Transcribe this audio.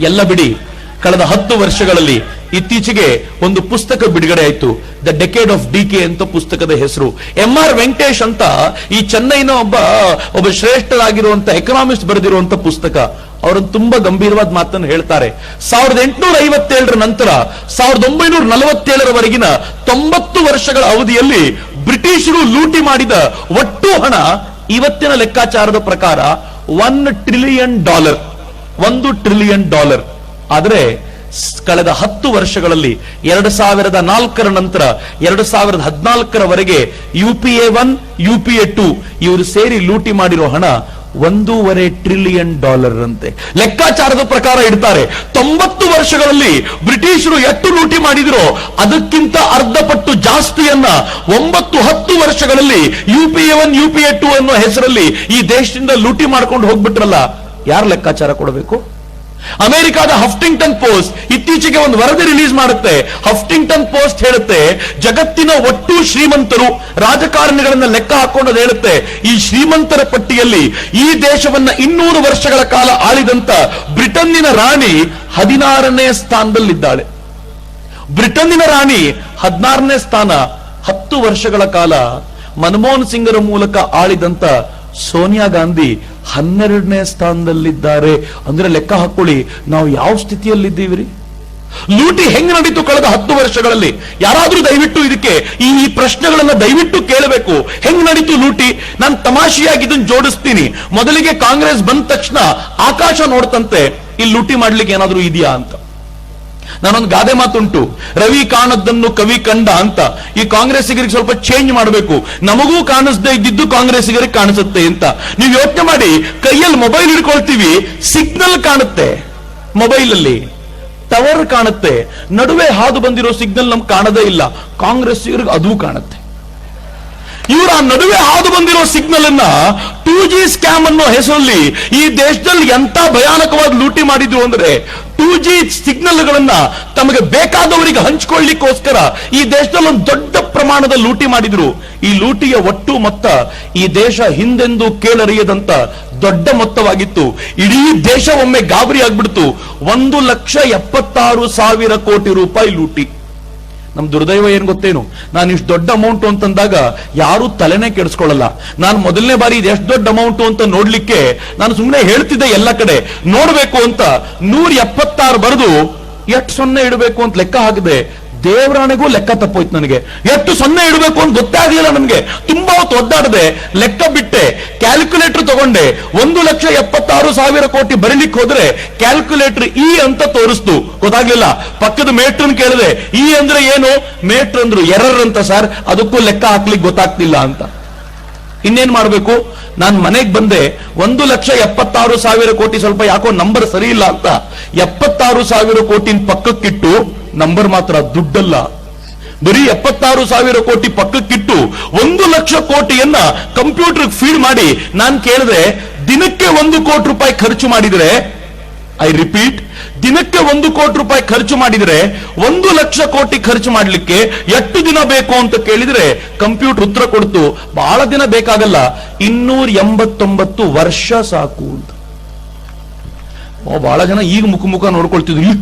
ಎಲ್ಲ ಬಿಡಿ, ಕಳೆದ 10 ವರ್ಷಗಳಲ್ಲಿ ಇತ್ತೀಚೆಗೆ ಒಂದು ಪುಸ್ತಕ ಬಿಡುಗಡೆ ಆಯಿತು, ದ ಡೆಕೇಡ್ ಆಫ್ ಡಿಕೆ ಅಂತ ಪುಸ್ತಕದ ಹೆಸರು. MR ವೆಂಕಟೇಶ್ ಅಂತ ಈ ಚೆನ್ನೈನ ಒಬ್ಬ ಶ್ರೇಷ್ಠರಾಗಿರುವಂತ ಎಕನಾಮಿಸ್ಟ್ ಬರೆದಿರುವಂತ ಪುಸ್ತಕ. ಅವರನ್ನು ತುಂಬಾ ಗಂಭೀರವಾದ ಮಾತನ್ನು ಹೇಳ್ತಾರೆ. 1857 ನಂತರ 1947 90 ವರ್ಷಗಳ ಅವಧಿಯಲ್ಲಿ ಬ್ರಿಟಿಷರು ಲೂಟಿ ಮಾಡಿದ ಒಟ್ಟು ಹಣ ಇವತ್ತಿನ ಲೆಕ್ಕಾಚಾರದ ಪ್ರಕಾರ $1 ಟ್ರಿಲಿಯನ್. $1 ಟ್ರಿಲಿಯನ್. ಆದರೆ ಕಳೆದ 10 ವರ್ಷಗಳಲ್ಲಿ 2004 ನಂತರ 2014 UPA 1 UPA 2 ಇವರು ಸೇರಿ ಲೂಟಿ ಮಾಡಿರೋ ಹಣ $1.5 ಟ್ರಿಲಿಯನ್ ಅಂತೆ. ಲೆಕ್ಕಾಚಾರದ ಪ್ರಕಾರ ಇಡ್ತಾರೆ 90 ವರ್ಷಗಳಲ್ಲಿ ಬ್ರಿಟಿಷರು ಎಷ್ಟು ಲೂಟಿ ಮಾಡಿದಿರೋ ಅದಕ್ಕಿಂತ ಅರ್ಧ ಪಟ್ಟು ಜಾಸ್ತಿಯನ್ನ 9-10 ವರ್ಷಗಳಲ್ಲಿ UPA 1 UPA 2 ಅನ್ನೋ ಹೆಸರಲ್ಲಿ ಈ ದೇಶದಿಂದ ಲೂಟಿ ಮಾಡ್ಕೊಂಡು ಹೋಗ್ಬಿಟ್ರಲ್ಲ, ಯಾರು ಲೆಕ್ಕಾಚಾರ ಕೊಡಬೇಕು? ಅಮೆರಿಕಾದ ಹಫ್ಟಿಂಗ್ಟನ್ ಪೋಸ್ಟ್ ಇತ್ತೀಚೆಗೆ ಒಂದು ವರದಿ ರಿಲೀಸ್ ಮಾಡುತ್ತೆ. ಹಫ್ಟಿಂಗ್ಟನ್ ಪೋಸ್ಟ್ ಹೇಳುತ್ತೆ, ಜಗತ್ತಿನ ಒಟ್ಟು ಶ್ರೀಮಂತರು ರಾಜಕಾರಣಿಗಳನ್ನ ಲೆಕ್ಕ ಹಾಕೊಂಡು ಹೇಳುತ್ತೆ, ಈ ಶ್ರೀಮಂತರ ಪಟ್ಟಿಯಲ್ಲಿ ಈ ದೇಶವನ್ನ 200 ವರ್ಷಗಳ ಕಾಲ ಆಳಿದಂತ ಬ್ರಿಟನ್ನಿನ ರಾಣಿ 16ನೇ ಸ್ಥಾನದಲ್ಲಿದ್ದಾಳೆ. ಬ್ರಿಟನ್ನಿನ ರಾಣಿ 16ನೇ ಸ್ಥಾನ. 10 ವರ್ಷಗಳ ಕಾಲ ಮನಮೋಹನ್ ಸಿಂಗರ ಮೂಲಕ ಆಳಿದಂತ ಸೋನಿಯಾ ಗಾಂಧಿ 12ನೇ ಸ್ಥಾನದಲ್ಲಿದ್ದಾರೆ. ಅಂದ್ರೆ ಲೆಕ್ಕ ಹಾಕೊಳ್ಳಿ, ನಾವು ಯಾವ ಸ್ಥಿತಿಯಲ್ಲಿದ್ದೀವಿ? ಲೂಟಿ ಹೆಂಗ್ ನಡೀತು ಕಳೆದ 10 ವರ್ಷಗಳಲ್ಲಿ? ಯಾರಾದ್ರೂ ದಯವಿಟ್ಟು ಇದಕ್ಕೆ ಈ ಪ್ರಶ್ನೆಗಳನ್ನ ದಯವಿಟ್ಟು ಕೇಳಬೇಕು. ಹೆಂಗ್ ನಡೀತು ಲೂಟಿ? ನಾನು ತಮಾಷೆಯಾಗಿ ಇದನ್ನು ಜೋಡಿಸ್ತೀನಿ. ಮೊದಲಿಗೆ ಕಾಂಗ್ರೆಸ್ ಬಂದ ತಕ್ಷಣ ಆಕಾಶ ನೋಡ್ತಂತೆ, ಇಲ್ಲಿ ಲೂಟಿ ಮಾಡ್ಲಿಕ್ಕೆ ಏನಾದ್ರೂ ಇದೆಯಾ ಅಂತ. ನಾನೊಂದು ಗಾದೆ ಮಾತುಂಟು, ರವಿ ಕಾಣದ್ದನ್ನು ಕವಿ ಕಂಡ ಅಂತ. ಈ ಕಾಂಗ್ರೆಸ್ಸಿಗರಿಗೆ ಸ್ವಲ್ಪ ಚೇಂಜ್ ಮಾಡಬೇಕು. ನಮಗೂ ಕಾಣಿಸದೇ ಇದ್ದಿದ್ದು ಕಾಂಗ್ರೆಸ್ಸಿಗರಿಗೆ ಕಾಣಿಸುತ್ತೆ ಅಂತ. ನೀವು ಯೋಚನೆ ಮಾಡಿ, ಕೈಯಲ್ಲಿ ಮೊಬೈಲ್ ಹಿಡ್ಕೊಳ್ತೀವಿ, ಸಿಗ್ನಲ್ ಕಾಣುತ್ತೆ, ಮೊಬೈಲ್ ಅಲ್ಲಿ ಟವರ್ ಕಾಣುತ್ತೆ, ನಡುವೆ ಹಾದು ಬಂದಿರೋ ಸಿಗ್ನಲ್ ನಮ್ಗೆ ಕಾಣದೇ ಇಲ್ಲ. ಕಾಂಗ್ರೆಸ್ಸಿಗರಿಗೆ ಅದು ಕಾಣುತ್ತೆ. ಇವರು ಆ ನಡುವೆ ಹಾದು ಬಂದಿರೋ ಸಿಗ್ನಲ್ ಅನ್ನ 2G ಸ್ಕ್ಯಾಮ್ ಅನ್ನೋ ಹೆಸರಲ್ಲಿ ಈ ದೇಶದಲ್ಲಿ ಎಂತ ಭಯಾನಕವಾದ ಲೂಟಿ ಮಾಡಿದ್ರು ಅಂದ್ರೆ, 2G ಸಿಗ್ನಲ್ಗಳನ್ನ ತಮಗೆ ಬೇಕಾದವರಿಗೆ ಹಂಚಿಕೊಳ್ಳಿಕ್ಕೋಸ್ಕರ ಈ ದೇಶದಲ್ಲಿ ಒಂದು ದೊಡ್ಡ ಪ್ರಮಾಣದ ಲೂಟಿ ಮಾಡಿದ್ರು. ಈ ಲೂಟಿಯ ಒಟ್ಟು ಮೊತ್ತ ಈ ದೇಶ ಹಿಂದೆಂದೂ ಕೇಳರಿಯದಂತ ದೊಡ್ಡ ಮೊತ್ತವಾಗಿತ್ತು. ಇಡೀ ದೇಶ ಒಮ್ಮೆ ಗಾಬರಿ ಆಗ್ಬಿಡ್ತು. 1,76,000 ಕೋಟಿ ರೂಪಾಯಿ ಲೂಟಿ. ನಮ್ ದುರ್ದೈವ ಏನ್ ಗೊತ್ತೇನು, ನಾನು ಇಷ್ಟು ದೊಡ್ಡ ಅಮೌಂಟ್ ಅಂತಂದಾಗ ಯಾರು ತಲೆನೇ ಕೆಡಿಸ್ಕೊಳ್ಳಲ್ಲ. ನಾನು ಮೊದಲನೇ ಬಾರಿ ಇದು ಎಷ್ಟು ದೊಡ್ಡ ಅಮೌಂಟ್ ಅಂತ ನೋಡ್ಲಿಕ್ಕೆ ನಾನು ಸುಮ್ಮನೆ ಹೇಳ್ತಿದ್ದೆ, ಎಲ್ಲ ಕಡೆ ನೋಡ್ಬೇಕು ಅಂತ 176 ಬರೆದು ಎಷ್ಟು 0 ಇಡಬೇಕು ಅಂತ ಲೆಕ್ಕ ಹಾಕಿದೆ. ದೇವರಾಣೆಗೂ ಲೆಕ್ಕ ತಪ್ಪೋಯ್ತು ನನಗೆ. ಎಷ್ಟು 0 ಇಡಬೇಕು ಅಂತ ಗೊತ್ತೇ ಆಗ್ಲಿಲ್ಲ ನನಗೆ. ತುಂಬಾ ಹೊತ್ತು ಒದ್ದಾಡದೆ ಲೆಕ್ಕ ಬಿಟ್ಟೆ, ಕ್ಯಾಲ್ಕುಲೇಟರ್ ತಗೊಂಡೆ. 1,76,000 ಕೋಟಿ ಬರೀಲಿಕ್ಕೆ ಹೋದ್ರೆ ಕ್ಯಾಲ್ಕುಲೇಟರ್ ಇ ಅಂತ ತೋರಿಸ್ತು, ಗೊತ್ತಾಗ್ಲಿಲ್ಲ. ಪಕ್ಕದ ಮೇಟ್ರನ್ ಕೇಳಿದೆ, ಇ ಅಂದ್ರೆ ಏನು? ಮೇಟ್ರ್ ಅಂದ್ರು ಎರರ್ ಅಂತ ಸರ್, ಅದಕ್ಕೂ ಲೆಕ್ಕ ಹಾಕ್ಲಿಕ್ಕೆ ಗೊತ್ತಾಗ್ತಿಲ್ಲ ಅಂತ. ಇನ್ನೇನ್ ಮಾಡ್ಬೇಕು? ನಾನು ಮನೆಗೆ ಬಂದೆ, 1,76,000 ಕೋಟಿ ಸ್ವಲ್ಪ ಯಾಕೋ ನಂಬರ್ ಸರಿ ಇಲ್ಲ ಅಂತ 76,000 ಕೋಟಿ ಪಕ್ಕಕ್ಕಿಟ್ಟು, ನಂಬರ್ ಮಾತ್ರ ದುಡ್ಡಲ್ಲ, ಬರೀ 76,000 ಕೋಟಿ ಪಕ್ಕಕ್ಕಿಟ್ಟು 1,00,000 ಕೋಟಿಯನ್ನ ಕಂಪ್ಯೂಟರ್ ಫೀಡ್ ಮಾಡಿ ನಾನು ಕೇಳಿದ್ರೆ, ದಿನಕ್ಕೆ 1 ಕೋಟಿ ರೂಪಾಯಿ ಖರ್ಚು ಮಾಡಿದ್ರೆ, ಐ ರಿಪೀಟ್, ದಿನಕ್ಕೆ 1 ಕೋಟಿ ರೂಪಾಯಿ ಖರ್ಚು ಮಾಡಿದ್ರೆ 1,00,000 ಕೋಟಿ ಖರ್ಚು ಮಾಡ್ಲಿಕ್ಕೆ ಎಷ್ಟು ದಿನ ಬೇಕು ಅಂತ ಕೇಳಿದ್ರೆ ಕಂಪ್ಯೂಟರ್ ಉತ್ತರ ಕೊಡ್ತು, ಬಹಳ ದಿನ ಬೇಕಾಗಲ್ಲ, 289 ವರ್ಷ ಸಾಕು ಅಂತ. ಬಹಳ ಜನ ಈಗ ಮುಖ ನೋಡ್ಕೊಳ್ತಿದ್ರು.